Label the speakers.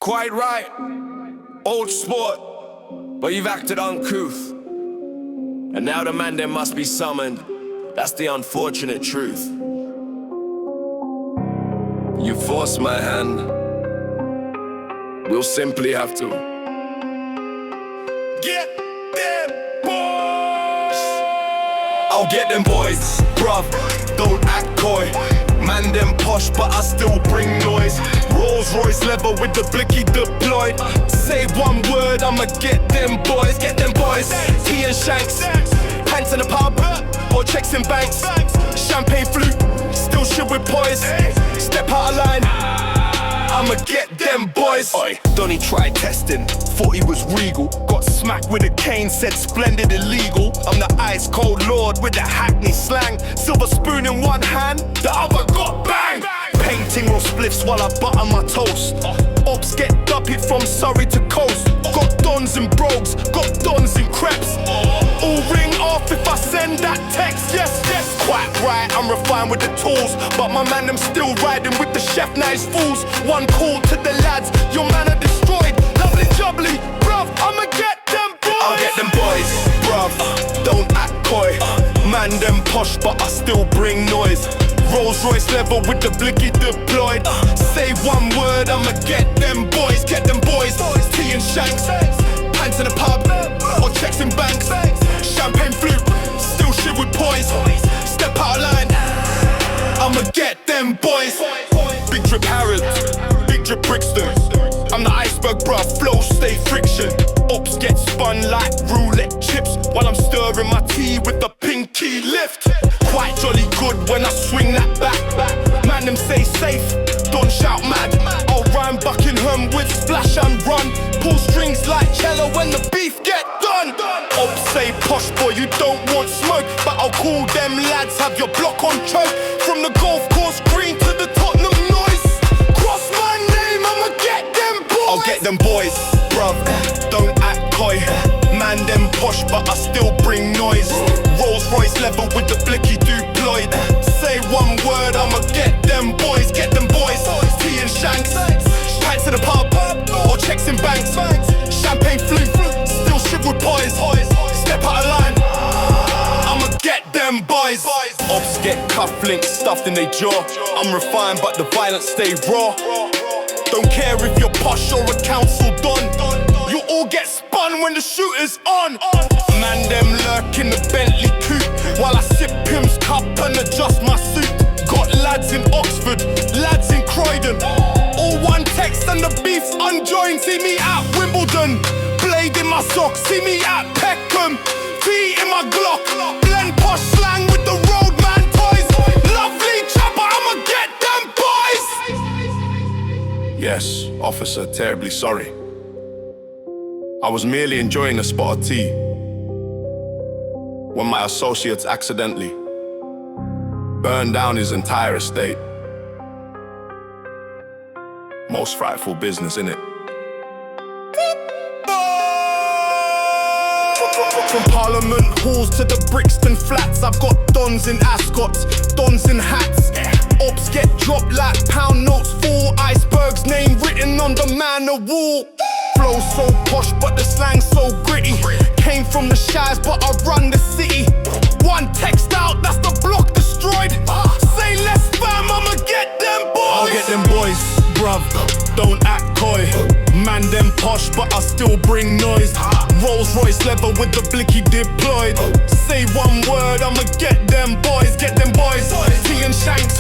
Speaker 1: Quite right, old sport, but you've acted uncouth. And now the man there must be summoned. That's the unfortunate truth. You force my hand, we'll simply have to get them boys. I'll get them boys, bruv, don't act coy. Man them posh but I still bring noise. Rolls Royce leather with the blicky deployed. Say one word, I'ma get them boys. Get them boys, tea and shanks, pants in the pub or checks in banks. Champagne flute, still shit with poise. Step out of line, I'ma get them boys. Oi, Donnie tried testing, thought he was regal. Got smacked with a cane, said splendid illegal. I'm the ice cold lord with the hackney slang. Silver spoon in one hand, the other got bang. Painting raw spliffs while I butter my toast. Ops get duppy from Surrey to coast. Got dons and brogues, got dons and crepes. All ring off if I send that text. Yes, yes, quite right, I'm refined with the tools. But my man, I'm still riding with the chef nice fools. One call to the lads, your man are destroyed. Lovely jubbly, bruv, I'ma get them boys. I'll get them boys, bruv, don't act coy. Man them posh but I still bring noise. Rolls Royce level with the blicky deployed. Say one word, I'ma get them boys. Get them boys, tea and shanks, pants in the pub or checks in banks. Champagne flute, still shit with poise. Step out of line, I'ma get them boys. Big drip Harold, big drip Brixton. I'm the iceberg, bruh, flow stay friction. Ops get spun like roulette chips while I'm stirring my tea with the pinky lift. Quite jolly good when I swing that back. Man them say safe, don't shout mad. I'll rhyme Buckingham with splash and run. Pull strings like cello when the beef get done. Ops say posh boy you don't want smoke, but I'll call them lads, have your block on choke. From the golf course green to the Tottenham noise. Cross my name, I'ma get them boys. I'll get them boys, bruv, don't act coy. Man them posh but I still bring noise. Rolls Royce level with the blicky deployed. Say one word, I'ma get them boys. Get them boys, tea and shanks, pants in the pub or checks in banks. Champagne flute, still shit with poise. Step out of line, I'ma get them boys. Ops get cufflinks stuffed in their jaw. I'm refined but the violence stay raw. Don't care if you're posh or a council don. You all get spun when the shooter's on. Man them lurk in the Bentley coupe while I sip Pim's cup and adjust my suit. Got lads in Oxford, lads in Croydon. All one text and the beef's unjoined. See me at Wimbledon, blade in my sock. See me at Peckham, feet in my Glock. Blend posh slang with the roadman toys. Lovely chopper, I'ma get them boys.
Speaker 2: Yes, officer, terribly sorry. I was merely enjoying a spot of tea when my associates accidentally burned down his entire estate. Most frightful business, innit?
Speaker 3: From Parliament halls to the Brixton flats, I've got dons in ascots, dons in hats. Ops get dropped like pound notes full. Iceberg's name written on the manor wall. Flow so posh but the slang so gritty. Came from the shires but I run the city. One text out, that's the block destroyed. Say less fam, I'ma get them boys.
Speaker 1: I'll get them boys, bruv, don't act coy. Man them posh but I still bring noise. Rolls Royce leather with the blicky deployed. Say one word, I'ma get them boys. Get them boys, tea and shanks,